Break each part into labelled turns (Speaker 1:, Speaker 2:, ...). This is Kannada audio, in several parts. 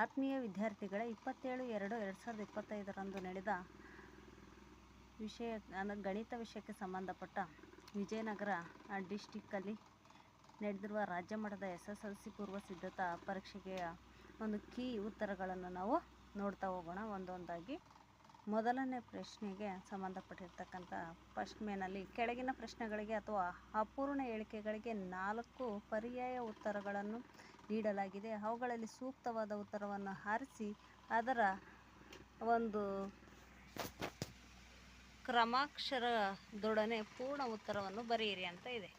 Speaker 1: ಆತ್ಮೀಯ ವಿದ್ಯಾರ್ಥಿಗಳೇ, 27/2/2025 ನಡೆದ ಗಣಿತ ವಿಷಯಕ್ಕೆ ಸಂಬಂಧಪಟ್ಟ ವಿಜಯನಗರ ಡಿಸ್ಟಿಕ್ಕಲ್ಲಿ ನಡೆದಿರುವ ರಾಜ್ಯ ಮಟ್ಟದ SSLC ಪೂರ್ವ ಸಿದ್ಧತಾ ಪರೀಕ್ಷೆಗೆ ಒಂದು ಕೀ ಉತ್ತರಗಳನ್ನು ನಾವು ನೋಡ್ತಾ ಹೋಗೋಣ ಒಂದೊಂದಾಗಿ. ಮೊದಲನೇ ಪ್ರಶ್ನೆಗೆ ಸಂಬಂಧಪಟ್ಟಿರ್ತಕ್ಕಂಥ ಫಸ್ಟ್ ಮೇನಲ್ಲಿ ಕೆಳಗಿನ ಪ್ರಶ್ನೆಗಳಿಗೆ ಅಥವಾ ಅಪೂರ್ಣ ಹೇಳಿಕೆಗಳಿಗೆ 4 ಪರ್ಯಾಯ ಉತ್ತರಗಳನ್ನು ನೀಡಲಾಗಿದೆ. ಅವುಗಳಲ್ಲಿ ಸೂಕ್ತವಾದ ಉತ್ತರವನ್ನು ಆರಿಸಿ ಅದರ ಒಂದು ಕ್ರಮಾಕ್ಷರದೊಡನೆ ಪೂರ್ಣ ಉತ್ತರವನ್ನು ಬರೆಯಿರಿ ಅಂತ ಇದೆ.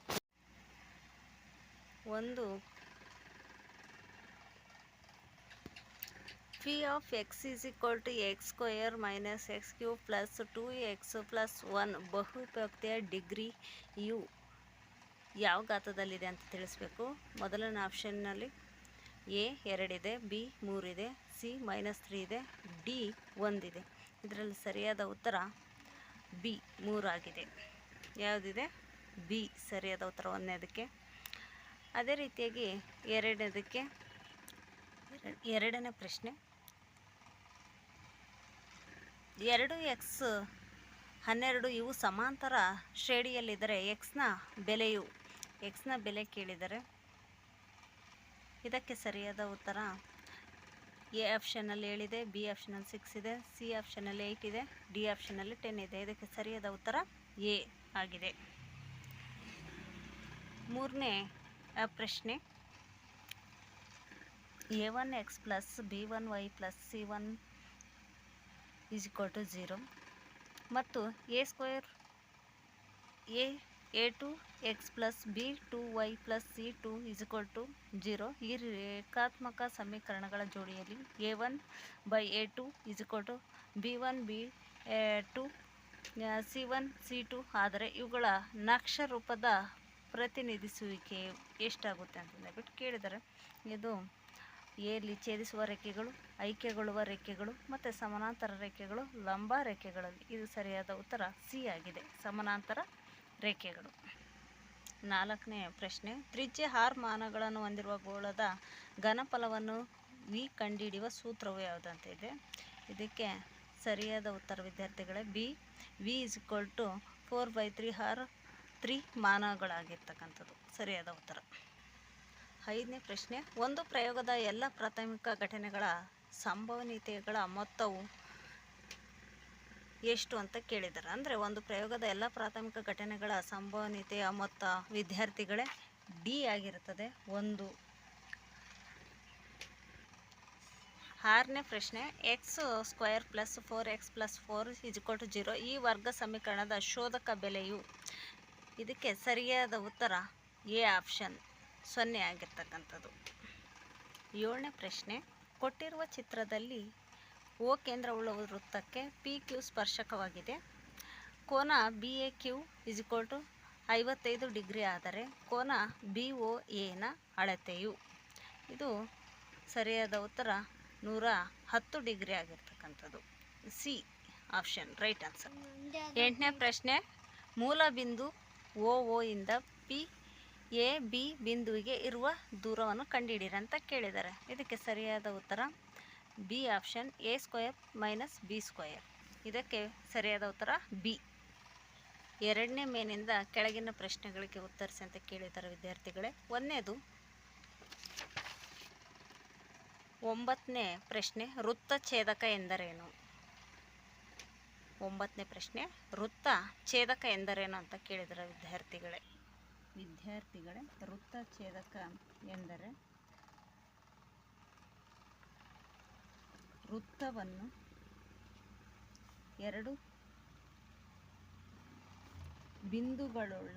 Speaker 1: ಒಂದು, P of x is equal to x square minus x cube plus 2x plus 1 ಬಹುಪಯೋಕ್ತಿಯ ಡಿಗ್ರಿ ಯು ಯಾವ ಘಾತದಲ್ಲಿದೆ ಅಂತ ತಿಳಿಸ್ಬೇಕು. ಮೊದಲನೇ ಆಪ್ಷನ್ನಲ್ಲಿ A 2 ಇದೆ, B 3 ಇದೆ, C -3 ಇದೆ, D 1 ಇದೆ. ಇದರಲ್ಲಿ ಸರಿಯಾದ ಉತ್ತರ B 3 ಆಗಿದೆ. ಯಾವುದಿದೆ? B ಸರಿಯಾದ ಉತ್ತರ ಒಂದನೇದಕ್ಕೆ. ಅದೇ ರೀತಿಯಾಗಿ ಎರಡನೇ ಪ್ರಶ್ನೆ, 2x 12 ಇವು ಸಮಾಂತರ ಶ್ರೇಣಿಯಲ್ಲಿದ್ದರೆ ಎಕ್ಸ್ನ ಬೆಲೆ ಕೇಳಿದರೆ ಇದಕ್ಕೆ ಸರಿಯಾದ ಉತ್ತರ ಎ ಆಪ್ಷನಲ್ಲಿ 7 ಇದೆ, ಬಿ ಆಪ್ಷನಲ್ಲಿ 6 ಇದೆ, ಸಿ ಆಪ್ಷನಲ್ಲಿ 8 ಇದೆ, ಡಿ ಆಪ್ಷನಲ್ಲಿ 10 ಇದೆ. ಇದಕ್ಕೆ ಸರಿಯಾದ ಉತ್ತರ ಎ ಆಗಿದೆ. ಮೂರನೇ ಪ್ರಶ್ನೆ, a1x plus b1y plus c1 is equal to 0 ಮತ್ತು a2x plus b2y plus c2 is equal to 0 ಈ ರೇಖಾತ್ಮಕ ಸಮೀಕರಣಗಳ ಜೋಡಿಯಲ್ಲಿ a1/a2 is equal to b1 b2 c1 c2 ಆದರೆ ಇವುಗಳ ನಕ್ಷ ರೂಪದ ಪ್ರತಿನಿಧಿಸುವಿಕೆ ಎಷ್ಟಾಗುತ್ತೆ ಅಂತಂದ್ಬಿಟ್ಟು ಕೇಳಿದರೆ, ಇದು ಎಲ್ಲಿ ಛೇದಿಸುವ ರೇಖೆಗಳು, ಐಕ್ಯಗೊಳ್ಳುವ ರೇಖೆಗಳು ಮತ್ತು ಸಮಾನಾಂತರ ರೇಖೆಗಳು, ಲಂಬ ರೇಖೆಗಳಲ್ಲಿ. ಇದು ಸರಿಯಾದ ಉತ್ತರ ಸಿ ಆಗಿದೆ, ಸಮಾನಾಂತರ ರೇಖೆಗಳು. ನಾಲ್ಕನೇ ಪ್ರಶ್ನೆ, ತ್ರಿಜ್ಯ r ಮಾನಗಳನ್ನು ಹೊಂದಿರುವ ಗೋಳದ ಘನಫಲವನ್ನು ವಿ ಕಂಡುಹಿಡಿಯುವ ಸೂತ್ರವು ಯಾವುದಂತ ಇದೆ. ಇದಕ್ಕೆ ಸರಿಯಾದ ಉತ್ತರ ವಿದ್ಯಾರ್ಥಿಗಳೇ B, V is equal to 4/3 3 ಮಾನಗಳಾಗಿರ್ತಕ್ಕಂಥದ್ದು ಸರಿಯಾದ ಉತ್ತರ. ಐದನೇ ಪ್ರಶ್ನೆ, ಒಂದು ಪ್ರಯೋಗದ ಎಲ್ಲ ಪ್ರಾಥಮಿಕ ಘಟನೆಗಳ ಸಂಭವನೀಯತೆಗಳ ಮೊತ್ತವು ಎಷ್ಟು ಅಂತ ಕೇಳಿದ್ದಾರೆ. ಅಂದರೆ ಒಂದು ಪ್ರಯೋಗದ ಎಲ್ಲ ಪ್ರಾಥಮಿಕ ಘಟನೆಗಳ ಸಂಭವನೀಯತೆಯ ಮೊತ್ತ ವಿದ್ಯಾರ್ಥಿಗಳೇ ಡಿ ಆಗಿರುತ್ತದೆ 1. ಆರನೇ ಪ್ರಶ್ನೆ, x² plus 4x plus 4 is equal to 0 ಈ ವರ್ಗ ಸಮೀಕರಣದ ಶೋಧಕ ಬೆಲೆಯು. ಇದಕ್ಕೆ ಸರಿಯಾದ ಉತ್ತರ ಎ ಆಪ್ಷನ್ 0 ಆಗಿರ್ತಕ್ಕಂಥದ್ದು. ಏಳನೇ ಪ್ರಶ್ನೆ, ಕೊಟ್ಟಿರುವ ಚಿತ್ರದಲ್ಲಿ ಓ ಕೇಂದ್ರವುಳ್ಳ ವೃತ್ತಕ್ಕೆ ಪಿ ಕ್ಯೂ ಸ್ಪರ್ಶಕವಾಗಿದೆ. ಕೋನ B A Q is equal to 55 degree ಆದರೆ ಕೋನ ಬಿ ಒ ಎನ ಅಳತೆಯು. ಇದು ಸರಿಯಾದ ಉತ್ತರ 110 ಡಿಗ್ರಿ ಆಗಿರ್ತಕ್ಕಂಥದ್ದು, ಸಿ ಆಪ್ಷನ್ ರೈಟ್ ಆನ್ಸರ್. ಎಂಟನೇ ಪ್ರಶ್ನೆ, ಮೂಲ ಬಿಂದು ಒ ಇಂದ ಪಿ ಎ ಬಿ ಬಿಂದುವಿಗೆ ಇರುವ ದೂರವನ್ನು ಕಂಡುಹಿಡಿಯಿರಿ ಅಂತ ಕೇಳಿದ್ದಾರೆ. ಇದಕ್ಕೆ ಸರಿಯಾದ ಉತ್ತರ ಬಿ ಆಪ್ಷನ್ a² - b². ಇದಕ್ಕೆ ಸರಿಯಾದ ಉತ್ತರ ಬಿ. ಎರಡನೇ ಮೇನಿಂದ ಕೆಳಗಿನ ಪ್ರಶ್ನೆಗಳಿಗೆ ಉತ್ತರಿಸಿ ಅಂತ ಕೇಳಿದ್ದಾರೆ ವಿದ್ಯಾರ್ಥಿಗಳೇ. ಒಂದನೇದು 9ನೇ ಪ್ರಶ್ನೆ, ವೃತ್ತ ಛೇದಕ ಎಂದರೇನು. 9ನೇ ಪ್ರಶ್ನೆ, ವೃತ್ತ ಛೇದಕ ಎಂದರೇನು ಅಂತ ಕೇಳಿದರೆ ವಿದ್ಯಾರ್ಥಿಗಳೇ ವೃತ್ತ ಛೇದಕ ಎಂದರೆ ವೃತ್ತವನ್ನು 2 ಬಿಂದುಗಳುಳ್ಳ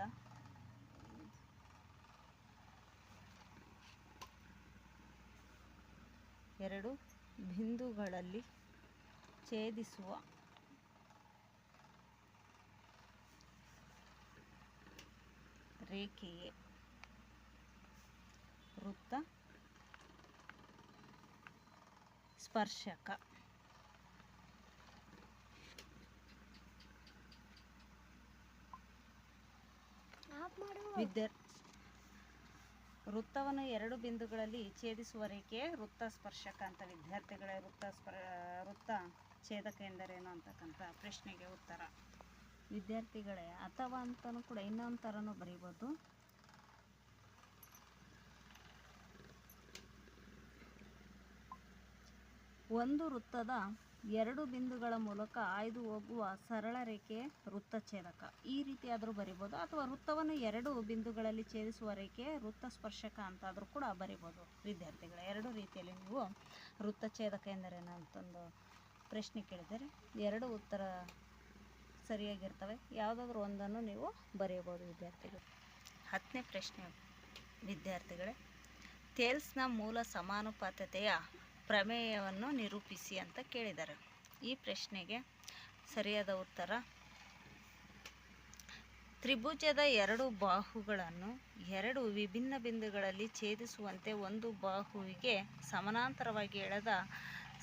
Speaker 1: ಬಿಂದುಗಳಲ್ಲಿ ಛೇದಿಸುವ ರೇಖೆಯೇ ವೃತ್ತ ಸ್ಪರ್ಶಕ. ವೃತ್ತವನ್ನು ಎರಡು ಬಿಂದುಗಳಲ್ಲಿ ಛೇದಿಸುವ ರೇಖೆ ವೃತ್ತ ಸ್ಪರ್ಶಕ ಅಂತ. ವಿದ್ಯಾರ್ಥಿಗಳೇ, ವೃತ್ತ ಛೇದಕ ಎಂದರೇನು ಅಂತಕ್ಕಂಥ ಪ್ರಶ್ನೆಗೆ ಉತ್ತರ ವಿದ್ಯಾರ್ಥಿಗಳೇ, ಅಥವಾ ಅಂತಲೂ ಕೂಡ ಇನ್ನೊಂದು ಥರನೂ ಬರೀಬೋದು. ಒಂದು ವೃತ್ತದ ಎರಡು ಬಿಂದುಗಳ ಮೂಲಕ ಹಾಯ್ದು ಹೋಗುವ ಸರಳ ರೇಖೆ ವೃತ್ತಛೇದಕ. ಈ ರೀತಿಯಾದರೂ ಬರಿಬೋದು, ಅಥವಾ ವೃತ್ತವನ್ನು ಎರಡು ಬಿಂದುಗಳಲ್ಲಿ ಛೇದಿಸುವ ರೇಖೆ ವೃತ್ತ ಸ್ಪರ್ಶಕ ಅಂತಾದರೂ ಕೂಡ ಬರಿಬೋದು. ವಿದ್ಯಾರ್ಥಿಗಳ ಎರಡು ರೀತಿಯಲ್ಲಿ ನೀವು ವೃತ್ತಛೇದಕ ಎಂದರೇನು ಅಂತಂದು ಪ್ರಶ್ನೆ ಕೇಳಿದರೆ ಎರಡು ಉತ್ತರ ಸರಿಯಾಗಿರ್ತವೆ. ಯಾವುದಾದ್ರೂ ಒಂದನ್ನು ನೀವು ಬರೆಯಬಹುದು ವಿದ್ಯಾರ್ಥಿಗಳು. 10ನೇ ಪ್ರಶ್ನೆ ವಿದ್ಯಾರ್ಥಿಗಳೇ, ಥೇಲ್ಸ್ನ ಮೂಲ ಸಮಾನುಪಾತತೆಯ ಪ್ರಮೇಯವನ್ನು ನಿರೂಪಿಸಿ ಅಂತ ಕೇಳಿದ್ದಾರೆ. ಈ ಪ್ರಶ್ನೆಗೆ ಸರಿಯಾದ ಉತ್ತರ, ತ್ರಿಭುಜದ ಎರಡು ಬಾಹುಗಳನ್ನು ಎರಡು ವಿಭಿನ್ನ ಬಿಂದುಗಳಲ್ಲಿ ಛೇದಿಸುವಂತೆ ಒಂದು ಬಾಹುವಿಗೆ ಸಮಾನಾಂತರವಾಗಿ ಎಳೆದ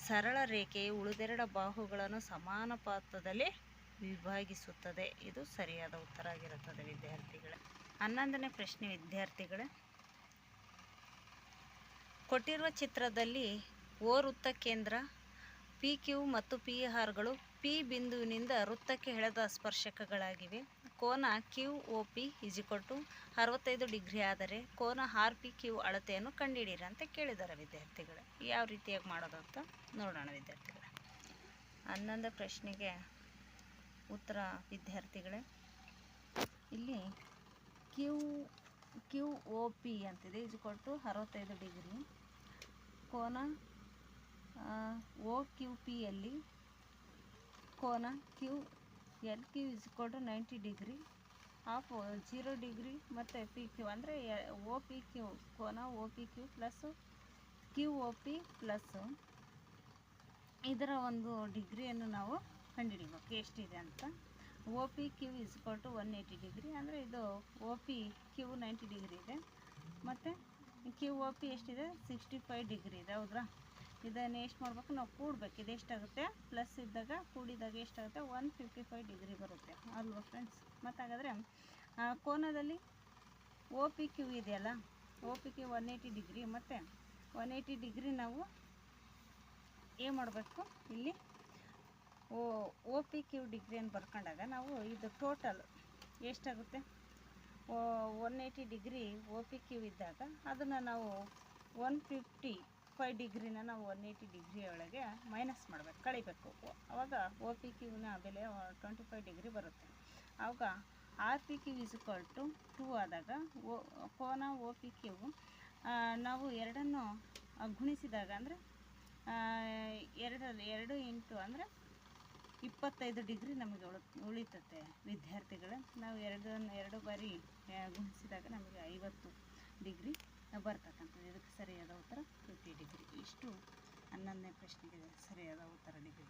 Speaker 1: ಸರಳ ರೇಖೆಯು ಉಳಿದೆರಡು ಬಾಹುಗಳನ್ನು ಸಮಾನುಪಾತದಲ್ಲಿ ವಿಭಾಗಿಸುತ್ತದೆ. ಇದು ಸರಿಯಾದ ಉತ್ತರ ಆಗಿರುತ್ತದೆ ವಿದ್ಯಾರ್ಥಿಗಳೇ. 11ನೇ ಪ್ರಶ್ನೆ ವಿದ್ಯಾರ್ಥಿಗಳೇ, ಕೊಟ್ಟಿರುವ ಚಿತ್ರದಲ್ಲಿ ಓ ವೃತ್ತ ಕೇಂದ್ರ ಪಿ ಕ್ಯೂ ಮತ್ತು ಪಿ ಆರ್ಗಳು ಪಿ ಬಿಂದುವಿನಿಂದ ವೃತ್ತಕ್ಕೆ ಎಳೆದ ಸ್ಪರ್ಶಕಗಳಾಗಿವೆ. ಕೋನ ಕ್ಯೂ ಒ ಪಿ = 65 ಡಿಗ್ರಿ ಆದರೆ ಕೋನ ಆರ್ ಪಿ ಕ್ಯೂ ಅಳತೆಯನ್ನು ಕಂಡುಹಿಡಿಯಿರಿ ಅಂತ ಕೇಳಿದ್ದಾರೆ ವಿದ್ಯಾರ್ಥಿಗಳೇ. ಯಾವ ರೀತಿಯಾಗಿ ಮಾಡೋದು ಅಂತ ನೋಡೋಣ ವಿದ್ಯಾರ್ಥಿಗಳೇ. 11ನೇ ಪ್ರಶ್ನೆಗೆ ಉತ್ತರ ವಿದ್ಯಾರ್ಥಿಗಳೇ, ಇಲ್ಲಿ ಕ್ಯೂ ಒ ಪಿ ಅಂತಿದೆ = 65 ಡಿಗ್ರಿ. ಕೋನ ಒ ಕ್ಯೂ ಪಿಯಲ್ಲಿ ಕೋನ Q L Q = 90 degree of 0 degree ಮತ್ತು ಪಿ ಕ್ಯೂ ಅಂದರೆ ಒ ಪಿ ಕ್ಯೂ, ಕೋನ O P Q plus Q O P plus ಇದರ ಒಂದು ಡಿಗ್ರಿಯನ್ನು ನಾವು ಕಂಡುಹಿಡಿಬೇಕು ಎಷ್ಟಿದೆ ಅಂತ. ಒ ಪಿ ಕ್ಯೂ = 180 ಡಿಗ್ರಿ ಅಂದರೆ ಇದು ಒ ಪಿ ಕ್ಯೂ 90 ಡಿಗ್ರಿ ಇದೆ ಮತ್ತು ಕ್ಯೂ ಒ ಪಿ ಎಷ್ಟಿದೆ 65 ಡಿಗ್ರಿ ಇದೆ. ಹೌದ್ರಾ? ಇದನ್ನು ಎಷ್ಟು ಮಾಡಬೇಕು, ನಾವು ಕೂಡಬೇಕು. ಇದು ಎಷ್ಟಾಗುತ್ತೆ, ಪ್ಲಸ್ ಇದ್ದಾಗ ಕೂಡಿದಾಗ ಎಷ್ಟಾಗುತ್ತೆ 155 ಡಿಗ್ರಿ ಬರುತ್ತೆ ಅಲ್ವಾ ಫ್ರೆಂಡ್ಸ್? ಮತ್ತು ಹಾಗಾದರೆ ಕೋನದಲ್ಲಿ ಒ ಪಿ ಕ್ಯೂ ಇದೆಯಲ್ಲ, ಒ ಪಿ ಕ್ಯೂ 180 ಡಿಗ್ರಿ ಮತ್ತು 180 ಡಿಗ್ರಿ ನಾವು ಏನು ಮಾಡಬೇಕು, ಇಲ್ಲಿ ಒ ಪಿ ಕ್ಯೂ ಡಿಗ್ರಿಯನ್ನು ಬರ್ಕೊಂಡಾಗ ನಾವು ಇದು ಟೋಟಲ್ ಎಷ್ಟಾಗುತ್ತೆ 180 ಡಿಗ್ರಿ ಒ ಪಿ ಕ್ಯೂ ಇದ್ದಾಗ ಅದನ್ನು ನಾವು 155 ಡಿಗ್ರಿನ ನಾವು 180 ಡಿಗ್ರಿ ಒಳಗೆ ಮೈನಸ್ ಮಾಡಬೇಕು, ಕಳಿಬೇಕು. ಆವಾಗ ಒ ಪಿ ಕ್ಯೂನ ಬೆಲೆ 25 ಡಿಗ್ರಿ ಬರುತ್ತೆ. ಆವಾಗ ಆರ್ ಪಿ ಕ್ಯೂ = 2 ಆದಾಗ ಕೋನ ಒ ಪಿ ಕ್ಯೂ ನಾವು ಎರಡನ್ನು ಗುಣಿಸಿದಾಗ ಅಂದರೆ 2 ಇಂಟು ಅಂದರೆ 25 ಡಿಗ್ರಿ ನಮಗೆ ಉಳಿತತೆ ವಿದ್ಯಾರ್ಥಿಗಳೇ. ನಾವು ಎರಡು ಬಾರಿ ಗುಣಿಸಿದಾಗ ನಮಗೆ 50 ಡಿಗ್ರಿ ಬರ್ತಕ್ಕಂಥದ್ದು. ಇದಕ್ಕೆ ಸರಿಯಾದ ಉತ್ತರ 50 ಡಿಗ್ರಿ. ಇಷ್ಟು 11ನೇ ಪ್ರಶ್ನೆಗೆ ಸರಿಯಾದ ಉತ್ತರ ಡಿಗ್ರಿ.